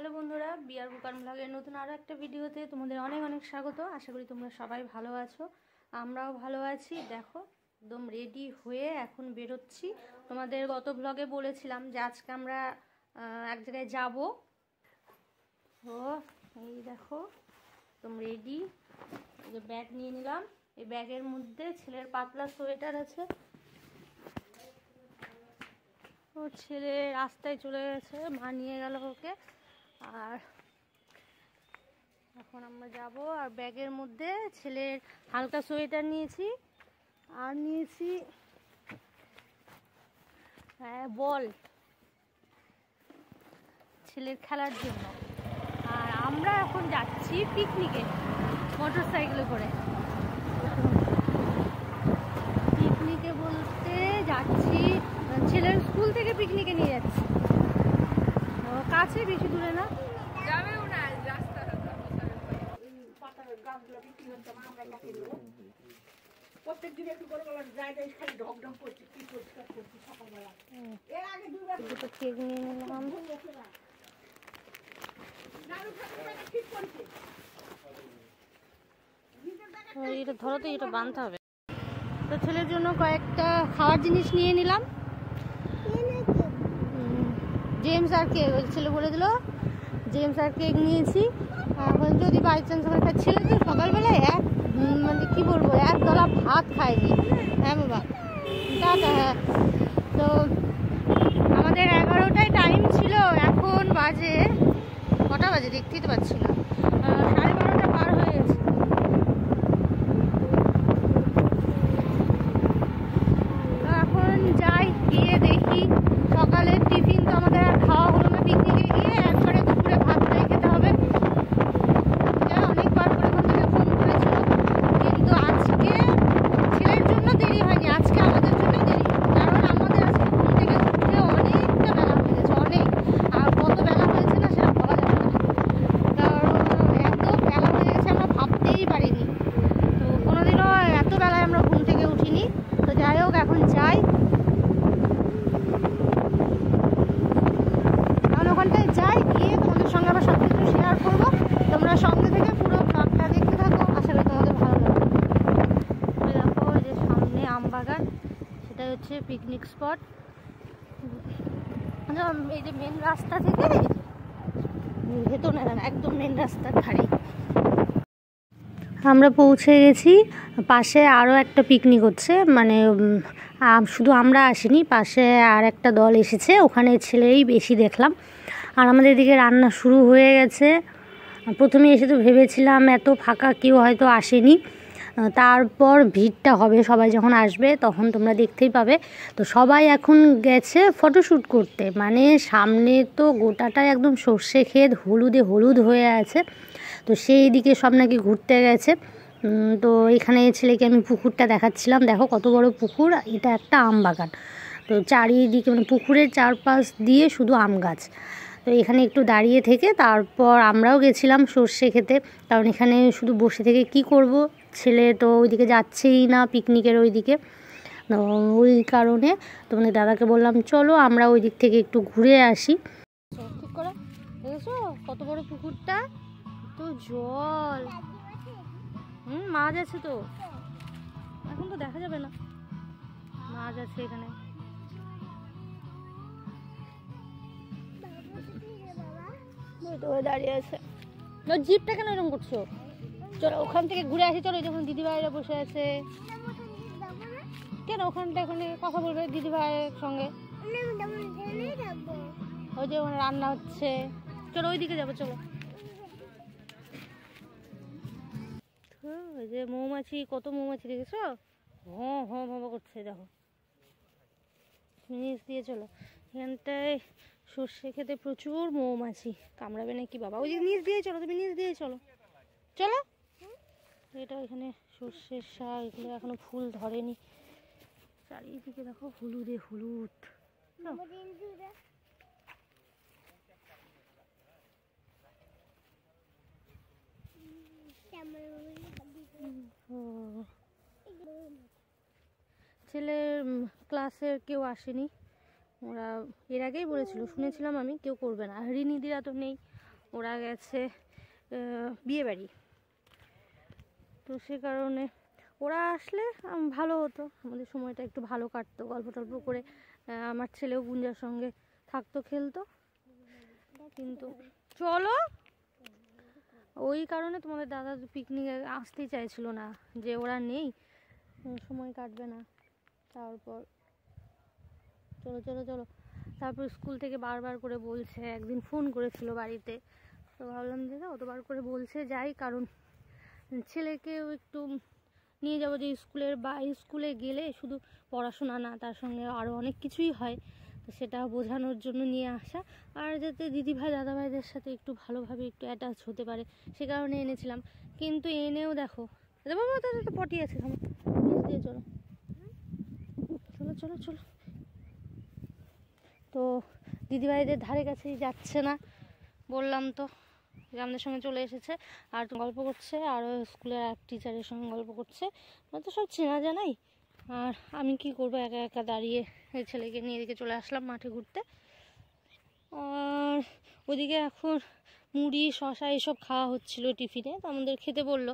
Hello বন্ধুরা, বিয়ার বুকান ব্লগের নতুন আরও একটা ভিডিওতে তোমাদের অনেক অনেক স্বাগত। আশা করি তোমরা সবাই ভালো আছো, আমরাও ভালো আছি। দেখো একদম রেডি হয়ে এখন বেরোচ্ছি। তোমাদের গত ব্লগে বলেছিলাম যে আজকে আমরা এক জায়গায় যাব। তো এই দেখো একদম রেডি, যে ব্যাগ নিয়ে নিলাম। এই ব্যাগের মধ্যে ছেলের পাতলা সোয়েটার আছে। ও ছেলে রাস্তায় চলে গেছে, মা নিয়ে গেল ওকে। আর এখন আমরা যাব। আর ব্যাগের মধ্যে ছেলের হালকা সোয়েটার নিয়েছি, আর নিয়েছি বল ছেলের খেলার জন্য। আর আমরা এখন যাচ্ছি পিকনিকে মোটর সাইকেলে করে। পিকনিকে বলতে যাচ্ছি ছেলের স্কুল থেকে পিকনিকে নিয়ে যাচ্ছি। কাছে, বেশি দূরে না। কেক নিয়ে নিলাম। এটা ধরো তো, এটা বাঁধতে হবে। তো ছেলের জন্য কয়েকটা খাওয়ার জিনিস নিয়ে নিলাম। জেমস আর কেক, ওই ছেলে বলে দিল জেমস আর কেক নিয়েছি। এখন যদি বাই চান্স আমার কাছে ছেলে তো সকালবেলায় মানে কি বলবো, এক দলা ভাত খায়নি। হ্যাঁ বাবা, টাটা। হ্যাঁ, তো আমাদের 11টায় টাইম ছিল, এখন বাজে কটা বাজে দেখতেই তো পাচ্ছি না, 12:30 পার হয়ে গেছে। তো এখন যাই, গিয়ে দেখি। সকালের টিফিন তো আমাদের আর খাওয়া হলো না, পিকনিকে গিয়ে একবারে দুপুরে ভাতটাই খেতে হবে। অনেকবার করে ওখান থেকে ফোন করেছিল, কিন্তু আজকে ছেলের জন্য দেরি হয়নি, আজকে আমাদের জন্য দেরি। কারণ আমাদের আজকে ঘুম থেকে উঠতে অনেকটা বেলা হয়ে গেছে, অনেক। আর কত বেলা হয়েছে না সেটা ভাবা যাবে না, কারণ এত বেলা হয়ে গেছে আমরা ভাবতেই পারিনি। তো কোনোদিনও এত বেলায় আমরা ঘুম থেকে উঠিনি। তো যাই হোক, এখন যাই। ওখানটায় যাই, গিয়ে তোমাদের সঙ্গে আবার সব কিছু শেয়ার করবো। তোমরা সঙ্গে থেকে পুরো ব্লগটা দেখতে থাকো, আশা করি তোমাদের ভালো লাগবে। দেখো এই যে সামনে আম বাগান, সেটাই হচ্ছে পিকনিক স্পট। এই যে মেন রাস্তা থেকে ভেতরে না, একদম মেন রাস্তার ধারে আমরা পৌঁছে গেছি। পাশে আরও একটা পিকনিক হচ্ছে, মানে শুধু আমরা আসিনি, পাশে আর একটা দল এসেছে, ওখানে ছেলেই বেশি দেখলাম। আর আমাদের এদিকে রান্না শুরু হয়ে গেছে। প্রথমে এসে তো ভেবেছিলাম এত ফাঁকা কেউ হয়তো আসেনি, তারপর ভিড়টা হবে, সবাই যখন আসবে তখন তোমরা দেখতেই পাবে। তো সবাই এখন গেছে ফটোশ্যুট করতে, মানে সামনে তো গোটাটাই একদম সর্ষে ক্ষেত, হলুদে হলুদ হয়ে আছে। তো সেই দিকে সব নাকি ঘুরতে গেছে। তো এখানে ছেলেকে আমি পুকুরটা দেখাচ্ছিলাম, দেখো কত বড় পুকুর। এটা একটা আম বাগান, তো চারিদিকে মানে পুকুরের চারপাশ দিয়ে শুধু আম গাছ। তো এখানে একটু দাঁড়িয়ে থেকে তারপর আমরাও গেছিলাম সর্ষে খেতে, কারণ এখানে শুধু বসে থেকে কি করব, ছেলে তো ওইদিকে যাচ্ছেই না পিকনিকের ওইদিকে। ওই কারণে তোমাদের দাদাকে বললাম চলো আমরা ওই দিক থেকে একটু ঘুরে আসি। ঠিক করে দেখেছো কত বড় পুকুরটা, তো জল। মাছ আছে তো, এখন তো দেখা যাবে না, মাছ আছে এখানে। দাঁড়িয়ে আছে, জিপটা কেন এরকম করছো? চলো ওখান থেকে ঘুরে আসি, চলো যখন দিদিভাইরা বসে আছে। কেন ওখানটা ওখানে কথা বলবে দিদিভাইয়ের সঙ্গে, ওই যে ওখানে রান্না হচ্ছে। চলো ওইদিকে যাবো, চলো। ওই যে মৌমাছি, কত মৌমাছি দেখেছো, হঁ হঁ হঁ করছে, দেখো নিচ দিয়ে। চলো এখানটায় সর্ষে খেতে প্রচুর মৌমাছি, কামড়াবে নাকি বাবা? ওই যে নিচ দিয়ে চলো, তুমি নিচ দিয়ে চলো, চলো। এটা এখানে সর্ষের শাক, এগুলো এখনো ফুল ধরেনি। চারিদিকে দেখো হলুদে হলুদ। ছেলের ক্লাসের কেউ আসেনি, ওরা এর আগেই বলেছিল, শুনেছিলাম আমি কেউ করবে না। রিনিদিরা তো নেই, ওরা গেছে বিয়েবাড়ি, তো সে কারণে ওরা আসলে ভালো হতো, আমাদের সময়টা একটু ভালো কাটতো, গল্প টল্প করে আমার ছেলেও গুঞ্জার সঙ্গে থাকতো, খেলতো। কিন্তু চলো, ওই কারণে তোমাদের দাদা পিকনিকে আসতেই চাইছিল না, যে ওরা নেই, সময় কাটবে না। তারপর চলো চলো চলো, তারপর স্কুল থেকে বারবার করে বলছে, একদিন ফোন করেছিল বাড়িতে, তো ভাবলাম যে অতবার করে বলছে যাই, কারণ ছেলেকেও একটু নিয়ে যাবো, যে স্কুলে গেলে শুধু পড়াশোনা না, তার সঙ্গে আরও অনেক কিছুই হয়, তো সেটা বোঝানোর জন্য নিয়ে আসা, আর যাতে দিদিভাই দাদাভাইদের সাথে একটু ভালোভাবে একটু অ্যাটাচ হতে পারে, সে কারণে এনেছিলাম। কিন্তু এনেও দেখো, বাবা তাদের তো পটি আছে, দিয়ে চলো চলো চলো চলো। তো দিদিভাইদের ধারে কাছেই যাচ্ছে না, বললাম তো যে আমাদের সঙ্গে চলে এসেছে, আর গল্প করছে, আরও স্কুলের এক টিচারের সঙ্গে গল্প করছে, তো সব চেনা জানাই। আর আমি কি করবো, একা একা দাঁড়িয়ে ছেলেকে নিয়ে এদিকে চলে আসলাম মাঠে ঘুরতে। আর ওদিকে এখন মুড়ি শশা এসব খাওয়া হচ্ছিলো টিফিনে, তো আমাদের খেতে বললো,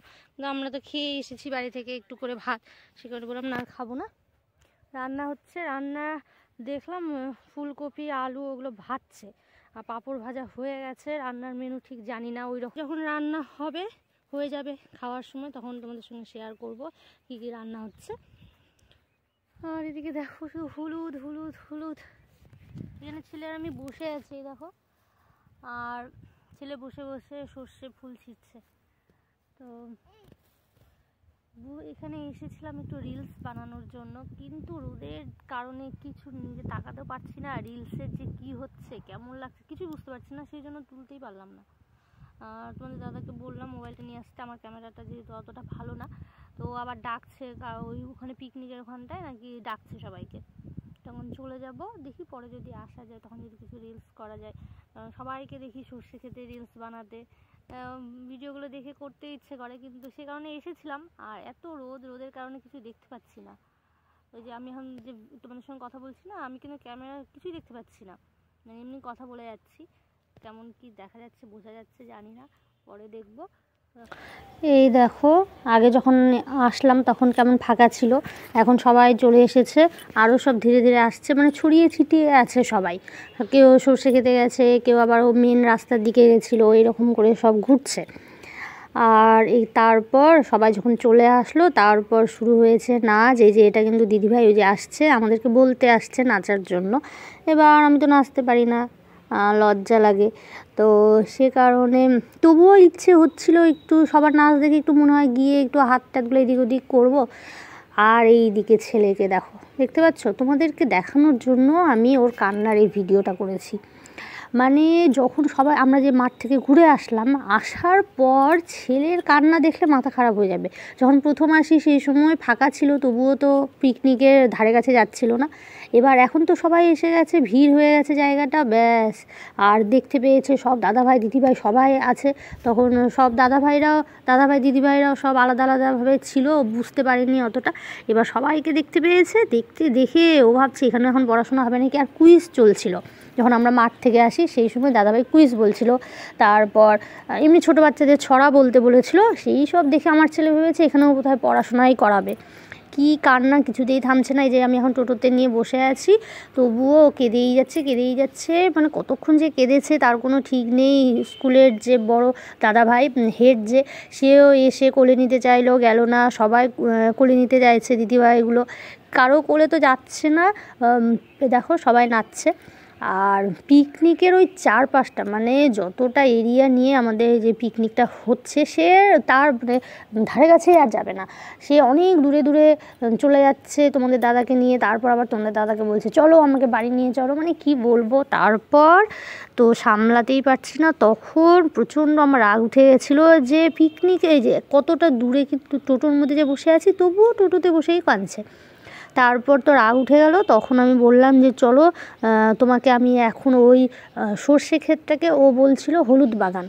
আমরা তো খেয়ে এসেছি বাড়ি থেকে একটু করে ভাত, সে কারণে বললাম না খাবো না। রান্না হচ্ছে, রান্না দেখলাম ফুলকপি আলু ওগুলো ভাজছে, আর পাঁপড় ভাজা হয়ে গেছে। রান্নার মেনু ঠিক জানি না, ওই রকম যখন রান্না হবে হয়ে যাবে খাওয়ার সময়, তখন তোমাদের সঙ্গে শেয়ার করব কী কী রান্না হচ্ছে। আর এদিকে দেখো শুধু হলুদ হলুদ হলুদ, এখানে ছেলে আর আমি বসে আছি দেখো, আর ছেলে বসে বসে সর্ষে ফুল ছিঁড়ছে। তো এখানে এসেছিলাম একটু রিলস বানানোর জন্য, কিন্তু রোদের কারণে কিছু নিজে তাকাতেও পারছি না, রিলসের যে কি হচ্ছে কেমন লাগছে কিছু বুঝতে পারছি না, সেই জন্য তুলতেই পারলাম না। আর তোমাদের দাদাকে বললাম মোবাইলটা নিয়ে আসতে, আমার ক্যামেরাটা যেহেতু অতটা ভালো না, তো আবার ডাকছে ওখানে পিকনিকের ওখানটায় নাকি ডাকছে সবাইকে, তখন চলে যাব, দেখি পরে যদি আসা যায়, তখন যদি কিছু রিলস করা যায়। সবাইকে দেখি সর্ষে খেতে রিলস বানাতে, ভিডিওগুলো দেখে করতে ইচ্ছে করে, কিন্তু সে কারণে এসেছিলাম, আর এত রোদের কারণে কিছু দেখতে পাচ্ছি না। ওই যে আমি এখন যে তোমাদের সঙ্গে কথা বলছি না, আমি কিন্তু ক্যামেরা কিছুই দেখতে পাচ্ছি না, মানে এমনি কথা বলে যাচ্ছি, কেমন কি দেখা যাচ্ছে বোঝা যাচ্ছে জানি না, পরে দেখব। এই দেখো, আগে যখন আসলাম তখন কেমন ফাঁকা ছিল, এখন সবাই চলে এসেছে, আরও সব ধীরে ধীরে আসছে, মানে ছড়িয়ে ছিটিয়ে আছে সবাই, কেউ সর্ষে খেতে গেছে, কেউ আবার মেন রাস্তার দিকে গেছিলো, এরকম করে সব ঘুরছে। আর তারপর সবাই যখন চলে আসলো, তারপর শুরু হয়েছে নাচ। এই যে এটা কিন্তু দিদিভাই ওই যে আসছে, আমাদেরকে বলতে আসছে নাচার জন্য। এবার আমি তো নাচতে পারি না, লজ্জা লাগে, তো সে কারণে তবুও ইচ্ছে হচ্ছিল একটু সবার নাচ দেখে একটু মনে হয় গিয়ে একটু হাত টাতগুলো এদিক ওদিক করবো। আর এই দিকে ছেলেকে দেখো, দেখতে পাচ্ছ, তোমাদেরকে দেখানোর জন্য আমি ওর কান্নার এই ভিডিওটা করেছি। মানে যখন সবাই আমরা যে মাঠ থেকে ঘুরে আসলাম, আসার পর ছেলের কান্না দেখলে মাথা খারাপ হয়ে যাবে। যখন প্রথম আসি সেই সময় ফাঁকা ছিল, তবুও তো পিকনিকের ধারে কাছে যাচ্ছিল না। এবার এখন তো সবাই এসে গেছে, ভিড় হয়ে গেছে জায়গাটা, ব্যাস। আর দেখতে পেয়েছে সব দাদাভাই দিদিভাই সবাই আছে, তখন সব দাদাভাই দিদিভাইরাও সব আলাদা আলাদাভাবে ছিল, বুঝতে পারেনি অতটা। এবার সবাইকে দেখতে পেয়েছে, দেখে ও ভাবছে এখানে এখন পড়াশোনা হবে নাকি। আর কুইজ চলছিল যখন আমরা মাঠ থেকে আসি, সেই সময় দাদাভাই কুইজ বলছিল, তারপর এমনি ছোটো বাচ্চাদের ছড়া বলতে বলেছিল, সেই সব দেখে আমার ছেলে ভেবেছে এখানেও বোধহয় পড়াশোনাই করাবে। কি কান্না কিছুতেই থামছে না। এই যে আমি এখন টোটোতে নিয়ে বসে আছি, তবুও কেঁদেই যাচ্ছে, মানে কতক্ষণ যে কেঁদেছে তার কোনো ঠিক নেই। স্কুলের যে বড় দাদাভাই হেড, যে সেও এসে কোলে নিতে চাইলো, গেল না। সবাই কোলে নিতে চাইছে, দিদিভাইগুলো কারো কোলে তো যাচ্ছে না। দেখো সবাই নাচছে। আর পিকনিকের ওই চারপাশটা, মানে যতটা এরিয়া নিয়ে আমাদের যে পিকনিকটা হচ্ছে, সে তার মানে ধারে কাছেই আর যাবে না, সে অনেক দূরে দূরে চলে যাচ্ছে তোমাদের দাদাকে নিয়ে। তারপর আবার তোমাদের দাদাকে বলছে চলো আমাকে বাড়ি নিয়ে চলো, মানে কি বলবো। তারপর তো সামলাতেই পারছি না, তখন প্রচণ্ড আমার রাগ উঠে গেছিলো যে পিকনিকে যে কতটা দূরে, কিন্তু টোটোর মধ্যে যে বসে আছি তবুও টোটোতে বসেই কাঁদছে। তারপর তো রাগ উঠে গেল, তখন আমি বললাম যে চলো তোমাকে আমি এখন ওই সর্ষে ক্ষেতটাকে, ও বলছিল হলুদ বাগান,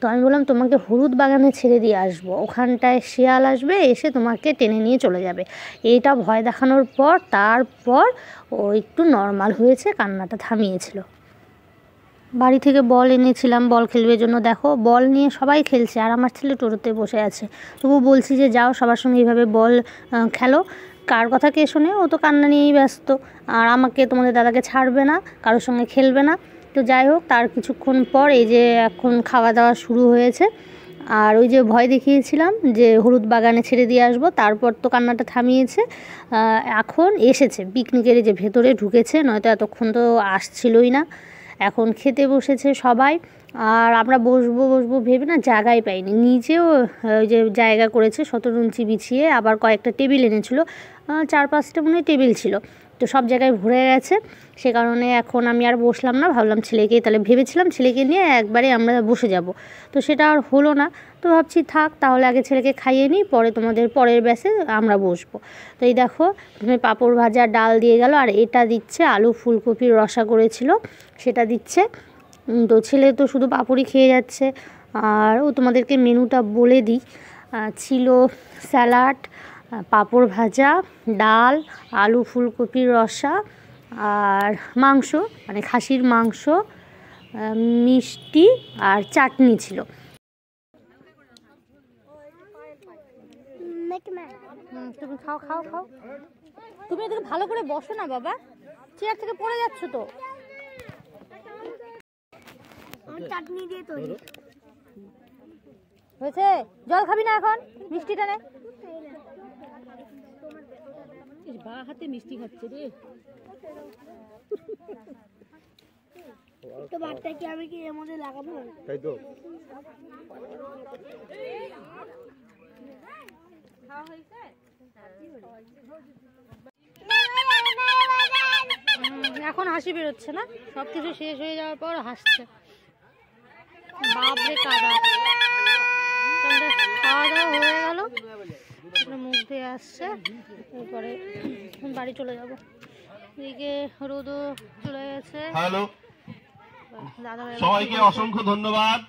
তো আমি বললাম তোমাকে হলুদ বাগানে ছেড়ে দিয়ে আসবো, ওখানটায় শিয়াল আসবে, এসে তোমাকে টেনে নিয়ে চলে যাবে। এইটা ভয় দেখানোর পর তারপর ও একটু নর্মাল হয়েছে, কান্নাটা থামিয়েছিল। বাড়ি থেকে বল এনেছিলাম বল খেলবে জন্য, দেখো বল নিয়ে সবাই খেলছে আর আমার ছেলে টোটোতে বসে আছে। তবু বলছি যে যাও সবার সঙ্গে এইভাবে বল খেলো, কার কথা কে শোনে, ও তো কান্না নিয়েই ব্যস্ত। আর আমাকে তোমাদের দাদাকে ছাড়বে না, কারোর সঙ্গে খেলবে না। তো যাই হোক, তার কিছুক্ষণ পর এই যে এখন খাওয়া দাওয়া শুরু হয়েছে। আর ওই যে ভয় দেখিয়েছিলাম যে হলুদ বাগানে ছেড়ে দিয়ে আসবো, তারপর তো কান্নাটা থামিয়েছে। এখন এসেছে পিকনিকের যে ভেতরে ঢুকেছে, নয়তো এতক্ষণ তো আসছিলই না। এখন খেতে বসেছে সবাই। আর আমরা বসবো বসবো ভেবে না জায়গাই পাইনি, নিচেও ওই যে জায়গা করেছে 17 ইঞ্চি বিছিয়ে, আবার কয়েকটা টেবিল এনেছিল, 4-5টা মনে হয় টেবিল ছিল। তো সব জায়গায় ভরে গেছে, সে কারণে এখন আমি আর বসলাম না, ভাবলাম ছেলেকে, তাহলে ভেবেছিলাম ছেলেকে নিয়ে একবারে আমরা বসে যাব, তো সেটা আর হলো না। তো ভাবছি থাক তাহলে, আগে ছেলেকে খাইয়ে নিই, পরে তোমাদের পরের ব্যাচে আমরা বসবো। তো এই দেখো প্রথমে পাঁপড় ভাজা ডাল দিয়ে গেল, আর এটা দিচ্ছে আলু ফুলকপির রসা করেছিল সেটা দিচ্ছে। তো ছেলে তো শুধু পাঁপড়ই খেয়ে যাচ্ছে। আর ও তোমাদেরকে মেনুটা বলে দিই, ছিল স্যালাড, পাঁপড় ভাজা, ডাল, আলু ফুলকপির রসা, আর মাংস মানে খাসির মাংস, মিষ্টি আর চাটনি ছিল। তুমি খাও খাও খাও, তুমি এদিকে ভালো করে বসো না বাবা, চেয়ার থেকে পড়ে যাচ্ছ তো। চাটনি দিয়ে তৈরি হয়েছে, জল খাবি না এখন, মিষ্টিটা নে। বা হাতে মিষ্টি খাচ্ছে রে, তো বারটা কি আমি কি এর মধ্যে লাগাবো, তাই তো। এখন হাসি বেরোচ্ছে না, সবকিছু শেষ হয়ে যাওয়ার পর হাসছে। বাপরে কাদা, খাওয়া দাওয়া হয়ে গেল, মুখ দিয়ে আসছে, এরপরে বাড়ি চলে যাব। এদিকে রোদও চলে গেছে। হ্যালো দাদা, সবাইকে অসংখ্য ধন্যবাদ।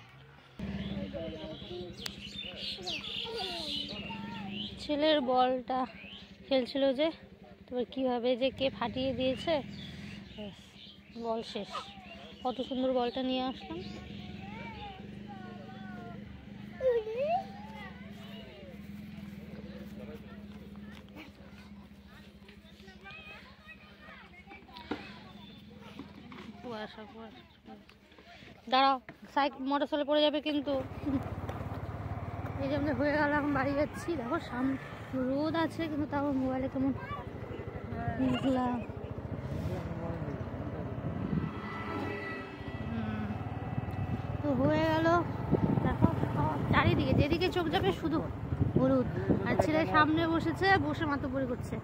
ছেলের বলটা খেলছিল যে, তবে কীভাবে যে কে ফাটিয়ে দিয়েছে, বল শেষ। কত সুন্দর বলটা নিয়ে আসলাম। দাঁড়াও, মোটরসাইকেলে পড়ে যাবে কিন্তু। এই যে আমাদের হয়ে গেল, এখন বাড়ি যাচ্ছি। দেখো সামনে রোদ আছে কিন্তু তাও মোবাইলে কেমন বুঝলাম। তো হয়ে গেল, দেখো চারিদিকে যেদিকে চোখ যাবে শুধু হলুদ, আর ছেলে সামনে বসেছে, বসে মাতব্বরি করছে।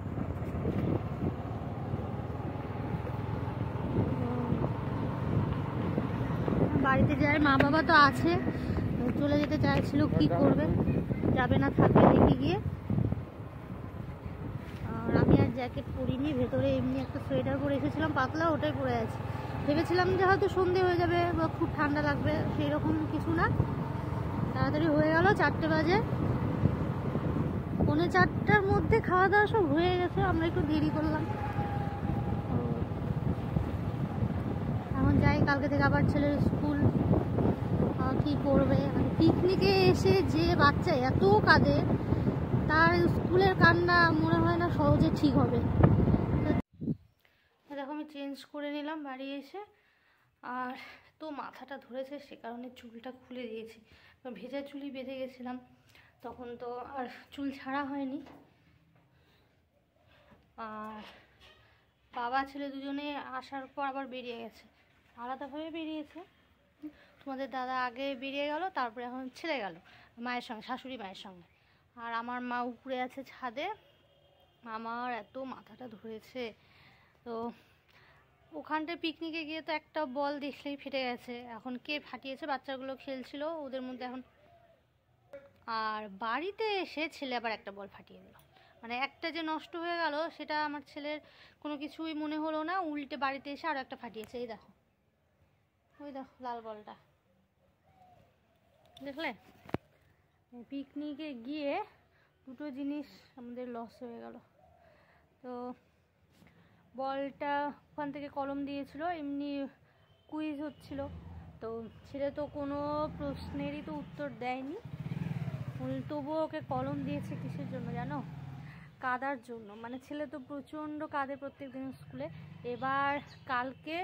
বাড়িতে যাই, মা বাবা তো আছে, চলে যেতে চাইছিল, কি করবে, যাবে না থাকবে দেখে গিয়ে। আর আমি আর জ্যাকেট পরিনি, ভেতরে এমনি একটা সোয়েটার পরে এসেছিলাম পাতলা, ওটাই পরে আছি। ভেবেছিলাম যে হয়তো সন্ধে হয়ে যাবে বা খুব ঠান্ডা লাগবে, সেই রকম কিছু না, তাড়াতাড়ি হয়ে গেল। 4টে বাজে, 4:45টার মধ্যে খাওয়া দাওয়া সব হয়ে গেছে, আমরা একটু দেরি করলাম। এখন যাই, কালকে থেকে আবার ছেলের স্কুল, কি করবে। পিকনিকে এসে যে বাচ্চা এত কাঁদে, তার স্কুলের কান্না মনে হয় না সহজে ঠিক হবে। দেখো আমি চেঞ্জ করে নিলাম বাড়ি এসে, আর তো মাথাটা ধরেছে সে কারণে চুলটা খুলে দিয়েছি, ভেজা চুলই বেঁধে গেছিলাম, তখন তো আর চুল ছাড়া হয়নি। আর বাবা ছেলে দুজনে আসার পর আবার বেরিয়ে গেছে, আলাদাভাবে বেরিয়েছে। তোমাদের দাদা আগে বেরিয়ে গেল, তারপরে এখন ছেলে গেল মায়ের সঙ্গে, শাশুড়ি মায়ের সঙ্গে। আর আমার মা উপরে আছে ছাদে। আমার এত মাথাটা ধরেছে, তো ওখানটায় পিকনিকে গিয়ে তো একটা বল দেখলেই ফেটে গেছে। এখন কে ফাটিয়েছে, বাচ্চাগুলো খেলছিল ওদের মধ্যে এখন। আর বাড়িতে এসে ছেলে আবার একটা বল ফাটিয়ে দিল, মানে একটা যে নষ্ট হয়ে গেল সেটা আমার ছেলের কোনো কিছুই মনে হলো না, উল্টে বাড়িতে এসে আরও একটা ফাটিয়েছে। এই দেখো, ওই দেখো লাল বলটা, দেখলে? পিকনিকে গিয়ে দুটো জিনিস আমাদের লস হয়ে গেল। তো বলটা ওখান থেকে কলম দিয়েছিল, এমনি কুইজ হচ্ছিল, তো ছেলে তো কোনো প্রশ্নেরই তো উত্তর দেয়নি, তবুও ওকে কলম দিয়েছে কিসের জন্য জানো? কাদার জন্য। মানে ছেলে তো প্রচণ্ড কাঁদে প্রত্যেক দিন স্কুলে। এবার কালকে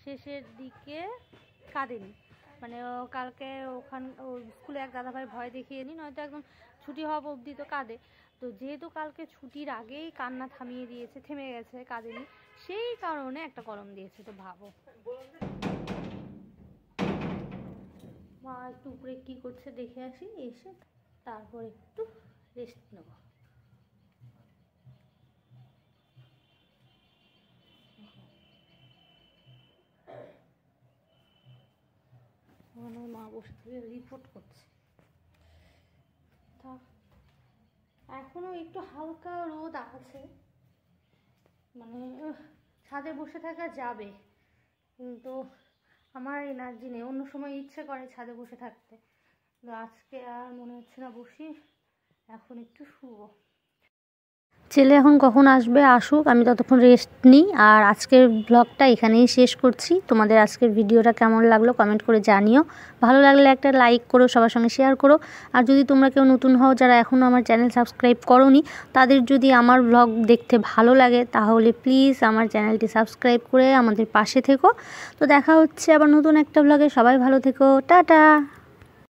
শেষের দিকে কাঁদেনি, মানে কালকে স্কুলে এক দাদাভাই ভয় দেখিয়ে নি, নয়তো একদম ছুটি হওয়া অবধি তো কাঁদে। তো যেহেতু কালকে ছুটির আগেই কান্না থামিয়ে দিয়েছে, থেমে গেছে, কাঁদেনি, সেই কারণে একটা কলম দিয়েছে। তো ভাবো। মা একটু উপরে কী করছে দেখে আসি, এসে তারপর একটু রেস্ট নেব। আমার মা বসে থেকে রিপোর্ট করছে। তা এখনো একটু হালকা রোদ আছে, মানে ছাদে বসে থাকা যাবে, কিন্তু আমার এনার্জি নেই। অন্য সময় ইচ্ছে করে ছাদে বসে থাকতে, কিন্তু আজকে আর মনে হচ্ছে না বসি, এখন একটু শুবো। ছেলে এখন কখন আসবে, আসুক, আমি ততক্ষণ রেস্ট নিই। আর আজকের ব্লগটা এখানেই শেষ করছি। তোমাদের আজকের ভিডিওটা কেমন লাগলো কমেন্ট করে জানিও। ভালো লাগলে একটা লাইক করো, সবার সঙ্গে শেয়ার করো। আর যদি তোমরা কেউ নতুন হও, যারা এখনও আমার চ্যানেল সাবস্ক্রাইব করোনি, তাদের যদি আমার ব্লগ দেখতে ভালো লাগে তাহলে প্লিজ আমার চ্যানেলটি সাবস্ক্রাইব করে আমাদের পাশে থেকো। তো দেখা হচ্ছে আবার নতুন একটা ব্লগে। সবাই ভালো থেকো, টাটা।